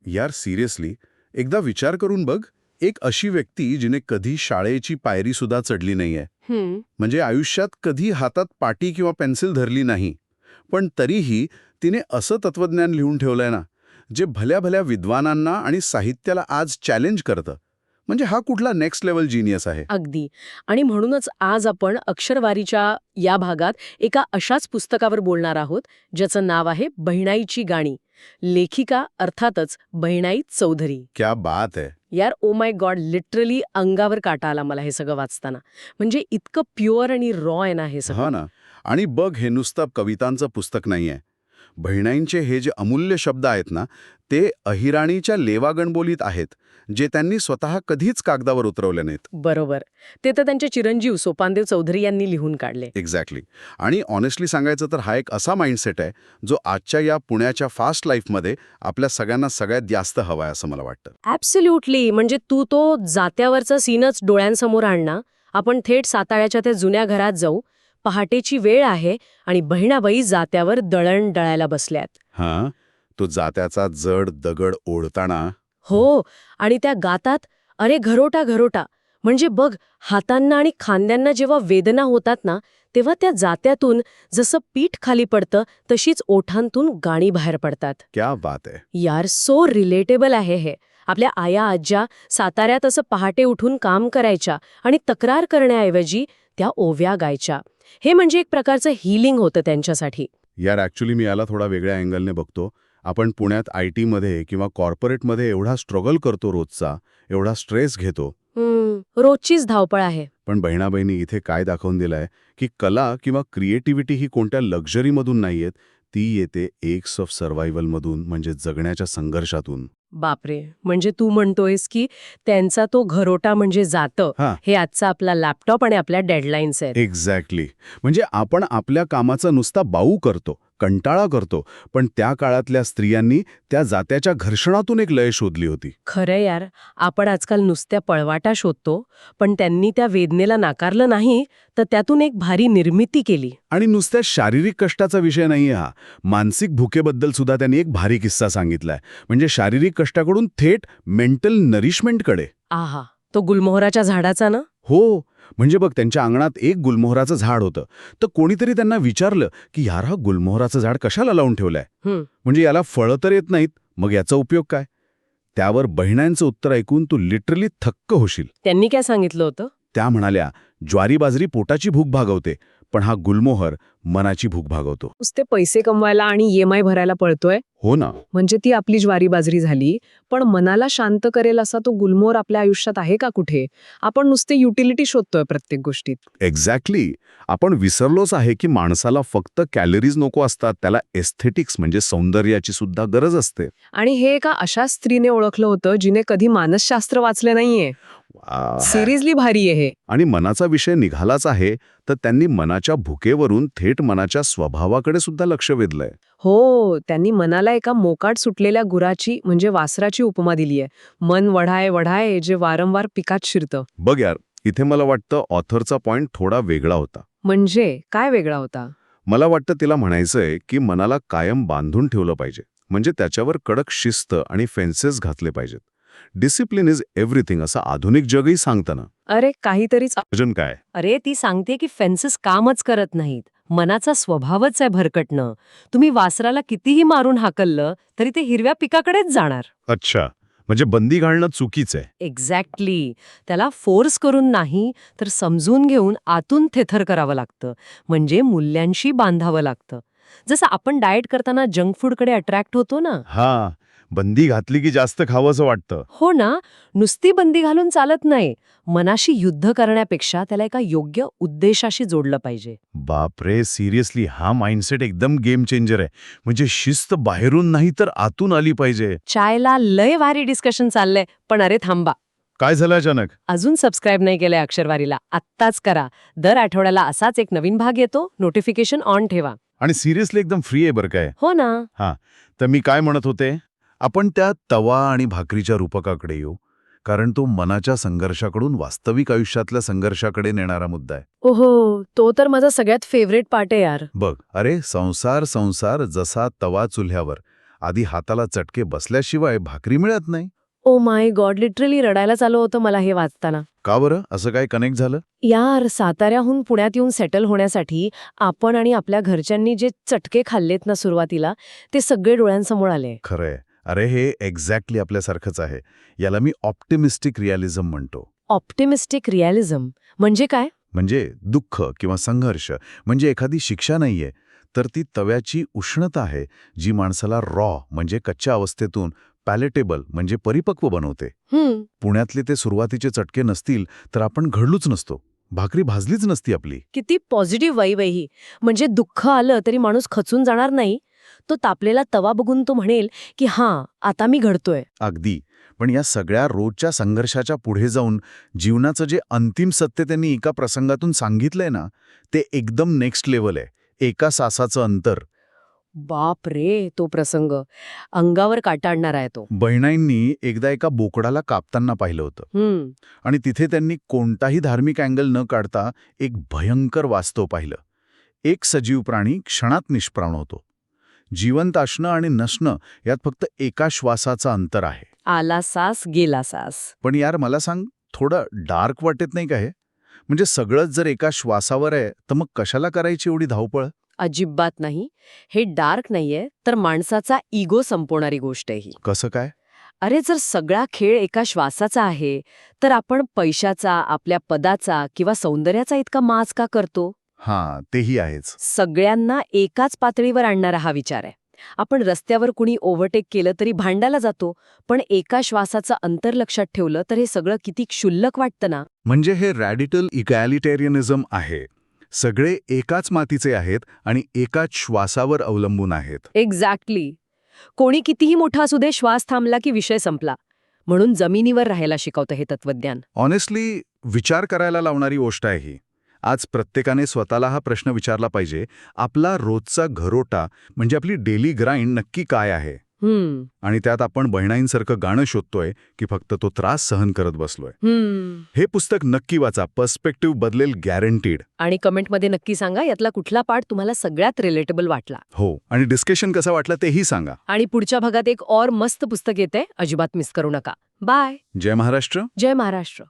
यार सिरियसली, एकदा विचार करून बघ, एक अशी व्यक्ती जिने कधी शाळेची पायरी सुद्धा चढली नाहीये, म्हणजे आयुष्यात कधी हातात पाटी किंवा पेन्सिल धरली नाही, पण तरीही तिने असं तत्वज्ञान लिहून ठेवलंय ना, जे भल्या भल्या विद्वानांना आणि साहित्याला आज चॅलेंज करतं. म्हणजे हा कुठला नेक्स्ट लेवल जीनियस आहे. अगदी. आणि म्हणूनच आज आपण अक्षरवारीच्या या भागात एका अशाच पुस्तकावर बोलणार आहोत, ज्याचं नाव आहे बहिणाईची गाणी. लेखिका अर्थातच बहिणाई चौधरी. क्या बात आहे. यार, ओ माय गॉड, लिटरली अंगावर काटा आला मला हे सगळं वाचताना. म्हणजे इतकं प्युअर आणि रॉ आहे ना हे सगळं. हा ना. आणि बघ, हे नुसतं कवितांचं पुस्तक नाहीये. बहिणाईंचे हे जे अमूल्य शब्द आहेत ना, ते अहिराणीच्या लेवागणबोलीत आहेत, जे त्यांनी स्वतः कधीच कागदावर उतरवले नाहीत. बरोबर. ते तर त्यांचे चिरंजीव सोपानदेव चौधरी यांनी लिहून काढले. एक्झॅक्टली. आणि ऑनेस्टली सांगायचं तर हा एक असा माइंडसेट आहे, जो आजच्या या पुण्याच्या फास्ट लाईफमध्ये आपल्या सगळ्यांना सगळ्यात जास्त हवा आहे असं मला वाटतं. ॲब्सोल्युटली. म्हणजे तू तो जात्यावरचा सीनच डोळ्यांसमोर आण ना. आपण थेट साताऱ्याच्या त्या जुन्या घरात जाऊ. पहाटेची वेळ आहे आणि बहिणाबाई जात्यावर दळण दळायला बसल्यात. हां, तो जात्याचा जड दगड ओढताना. हो. आणि त्या गातात, अरे घरोटा घरोटा. म्हणजे बघ, हातांना आणि खांद्यांना जेव्हा वेदना होतात ना, तेव्हा त्या जात्यातून जसं पीठ खाली पडतं तशीच ओठांतून गाणी बाहेर पडतात. क्या बात आहे. यार, सो रिलेटेबल आहे हे. आपल्या आया आज्या साताऱ्यात असं पहाटे उठून काम करायच्या आणि तक्रार करण्याऐवजी त्या ओव्या गायच्या. हे म्हणजे एक प्रकारचं हीलिंग होतं त्यांच्यासाठी. यार ॲक्च्युली मी याला थोडा वेगळ्या अँगलने बघतो. आपण पुण्यात IT मध्ये किंवा कॉर्पोरेटमध्ये एवढा स्ट्रगल करतो रोजचा, एवढा स्ट्रेस घेतो. रोजचीच धावपळ आहे. पण बहिणाबहिणी इथे काय दाखवून दिलंय, की कला किंवा क्रिएटिव्हिटी ही कोणत्या लक्झरीमधून नाहीयेत, ती येते एक्स ऑफ सर्व्हायव्हलमधून, म्हणजे जगण्याच्या संघर्षातून. बापरे. म्हणजे तू म्हणतोयस की त्यांचा तो घरोटा म्हणजे जातं, हां. हे आजचा आपला लॅपटॉप आणि आपल्या डेडलाईन्स आहेत. एक्झॅक्टली. म्हणजे आपण आपल्या कामाचा नुसता बाऊ करतो, कंटाळा करतो, पण त्या काळातल्या स्त्रियांनी त्या जात्याच्या घर्षणातून एक लय शोधली होती. खरं यार, आपण आजकाल नुसत्या पळवाटा शोधतो, पण त्यांनी त्या वेदनेला नाकारलं नाही, तर त्यातून एक भारी निर्मिती केली. आणि नुसत्या शारीरिक कष्टाचा विषय नाहीये हा. मानसिक भुकेबद्दल सुद्धा त्यांनी एक भारी किस्सा सांगितलाय. म्हणजे शारीरिक कष्टाकडून थेट मेंटल नरिशमेंटकडे. आहा, तो गुलमोहराच्या झाडाचा ना? हो. म्हणजे बघ, त्यांच्या अंगणात एक गुलमोहराचं झाड होतं. तर कोणीतरी त्यांना विचारलं की यार, हा गुलमोहराचं झाड कशाला लावून ठेवलंय? म्हणजे याला फळं तर येत नाहीत, मग याचा उपयोग काय? त्यावर बहिणांचं उत्तर ऐकून तू लिटरली थक्क होशील. त्यांनी काय सांगितलं होतं? त्या म्हणाल्या, ज्वारी बाजरी पोटाची भूक भागवते, पण हा गुलमोहर मनाची भूक भागवतो. नुसते पैसे कमवायला आणि EMI भरायला पळतोय. हो ना. म्हणजे ती आपली ज्वारी बाजरी झाली, पण मनाला शांत करेल असा तो गुलमोहर आपल्या आयुष्यात आहे का कुठे? आपण नुसते युटिलिटी शोधतोय प्रत्येक गोष्टीत. एक्झॅक्टली. आपण विसरलोच आहे की माणसाला फक्त कॅलरीज नको असतात, त्याला एस्थेटिक्स म्हणजे सौंदर्याची सुद्धा गरज असते. आणि हे एका अशा स्त्रीने ओळखलं होतं जिने कधी मानसशास्त्र वाचले नाहीये. सिरियसली भारी आहे हे. आणि मनाचा विषय निघालाच आहे, तर त्यांनी मनाच्या भुकेवरून थेट मनाच्या स्वभावाकडे सुद्धा लक्ष वेधलंय. हो, त्यांनी मनाला एका मोकाट सुटलेल्या गुराची म्हणजे वासराची उपमा दिलीये. मन वढाय वढाय जे वारंवार पिकात शिरतं. बघ यार, इथे मला वाटतं ऑथरचा पॉइंट थोडा वेगळा होता. म्हणजे काय वेगळा होता? मला वाटतं तिला म्हणायचंय की मनाला कायम बांधून ठेवलं पाहिजे, म्हणजे त्याच्यावर कडक शिस्त आणि फेन्सेस घातले पाहिजेत. डिसिप्लिन इज एव्हरीथिंग असं आधुनिक जगही सांगतं ना. अरे काहीतरीच. अजून काय? अरे ती सांगते की फेन्सेस कामच करत नाहीत. मनाचा स्वभावच आहे भरकटणं. तुम्ही वासराला कितीही मारून हाकललं तरी ते हिरव्या पिकाकडेच जाणार. अच्छा, म्हणजे बंदी घालणं चुकीचं आहे. एक्झॅक्टली. त्याला फोर्स करून नाही, तर समजून घेऊन आतून थेथर करावं लागतं. म्हणजे मूल्यांशी बांधावं लागतं. जसं आपण डाएट करताना जंक फूडकडे अट्रॅक्ट होतो ना. हा, बंदी घातली की जास्त खावंसं वाटतं. हो ना. नुसती बंदी घालून चालत नाही. मनाशी युद्ध करण्यापेक्षा त्याला एका योग्य उद्देशाशी जोडलं पाहिजे. बापरे, सिरियसली हा माइंडसेट एकदम गेम चेंजर आहे. म्हणजे शिस्त बाहेरून नाही तर आतून आली पाहिजे. चायला लय भारी डिस्कशन चाललंय, पण अरे थांबा. काय झालं अचानक? अजून सबस्क्राईब नाही केलंय अक्षरवारीला? आत्ताच करा. दर आठवड्याला असाच एक नवीन भाग येतो, नोटिफिकेशन ऑन ठेवा. आणि सिरियसली एकदम फ्री आहे बरं काय. हो ना. हां, तर मी काय म्हणत होते, आपण त्या तवा आणि भाकरीच्या रूपकाकडे येऊ, कारण तो मनाच्या संघर्षाकडून वास्तविक आयुष्यातल्या संघर्षाकडे नेणारा मुद्दा आहे. ओहो, तो तर माझा सगळ्यात फेवरेट पार्ट आहे यार. बघ, अरे संसार संसार जसा तवा चुल्ह्यावर आधी हाताला चटके बसल्याशिवाय भाकरी मिळत नाही. ओ माय गॉड, लिटरली रडायलाच आलं होतं मला हे वाचताना. का बरं असं काय कनेक्ट झालं? यार, साताऱ्याहून पुण्यात येऊन सेटल होण्यासाठी आपण आणि आपल्या घरच्यांनी जे चटके खाल्लेत ना सुरुवातीला, ते सगळे डोळ्यांसमोर आले. खरंय. अरे हे एक्झॅक्टली आपल्यासारखंच आहे. याला मी ऑप्टिमिस्टिक रिअलिझम म्हणतो. ऑप्टिमिस्टिक रिअलिझम म्हणजे काय? म्हणजे दुःख किंवा संघर्ष म्हणजे एखादी शिक्षा नाहीये, तर ती तव्याची उष्णता आहे जी माणसाला रॉ म्हणजे कच्च्या अवस्थेतून पॅलेटेबल म्हणजे परिपक्व बनवते. पुण्यातले ते सुरुवातीचे चटके नसतील तर आपण घडलोच नसतो, भाकरी भाजलीच नसती आपली. किती पॉझिटिव्ह वाईब आहे ही. म्हणजे दुःख आलं तरी माणूस खचून जाणार नाही. तो तापलेला तवा बघून तो म्हणेल की हां, आता मी घडतोय. अगदी. पण या सगळ्या रोजच्या संघर्षाच्या पुढे जाऊन जीवनाचं जे अंतिम सत्य त्यांनी एका प्रसंगातून सांगितलंय ना, ते एकदम नेक्स्ट लेव्हल आहे. एका सासाचं अंतर. बाप रे, तो प्रसंग अंगावर काटा आणणारा आहे तो. बहिणाईंनी एकदा एका बोकडाला कापताना पाहिलं होतं आणि तिथे त्यांनी कोणताही धार्मिक अँगल न काढता एक भयंकर वास्तव पाहिलं. एक सजीव प्राणी क्षणात निष्प्राण होतो. जिवंत असणं आणि नसणं यात फक्त एका श्वासाचं अंतर आहे. आला सास गेला सास. पण यार मला सांग, थोडं डार्क वाटत नाही का हे? म्हणजे सगळंच जर एका श्वासावर आहे तर मग कशाला करायची एवढी धावपळ? अजिबात नाही. हे डार्क नाहीये, तर माणसाचा इगो संपवणारी गोष्ट आहे ही. कसं काय? अरे, जर सगळा खेळ एका श्वासाचा आहे, तर आपण पैशाचा, आपल्या पदाचा किंवा सौंदर्याचा इतका माज का करतो? हां, तेही आहेच. सगळ्यांना एकाच पातळीवर आणणारा हा विचार आहे. आपण रस्त्यावर कुणी ओव्हरटेक केलं तरी भांडायला जातो, पण एका श्वासाचं अंतर लक्षात ठेवलं तर हे सगळं किती क्षुल्लक वाटतं ना. म्हणजे हे रॅडिकल इगॅलिटेरियनिझम आहे. सगळे एकाच मातीचे आहेत आणि एकाच श्वासावर अवलंबून आहेत. एक्झॅक्टली. कोणी कितीही मोठा असू दे, श्वास थांबला की विषय संपला. म्हणून जमिनीवर राहायला शिकवतं हे तत्वज्ञान. ऑनेस्टली विचार करायला लावणारी गोष्ट आहे ही. आज प्रत्येकाने स्वतःला हा प्रश्न विचारला पाहिजे, आपला रोजचा घरोटा म्हणजे आपली डेली ग्राइंड नक्की काय आहे? आणि त्यात आपण बहिणाईंसारखं गाणं शोधतोय की फक्त तो त्रास सहन करत बसलोय? हे पुस्तक नक्की वाचा. पर्स्पेक्टिव्ह बदलेल, गॅरंटीड. आणि कमेंटमध्ये नक्की सांगा यातला कुठला पार्ट तुम्हाला सगळ्यात रिलेटेबल वाटला. हो, आणि डिस्कशन कसं वाटलं तेही सांगा. आणि पुढच्या भागात एक और मस्त पुस्तक येते, अजिबात मिस करू नका. बाय. जय महाराष्ट्र. जय महाराष्ट्र.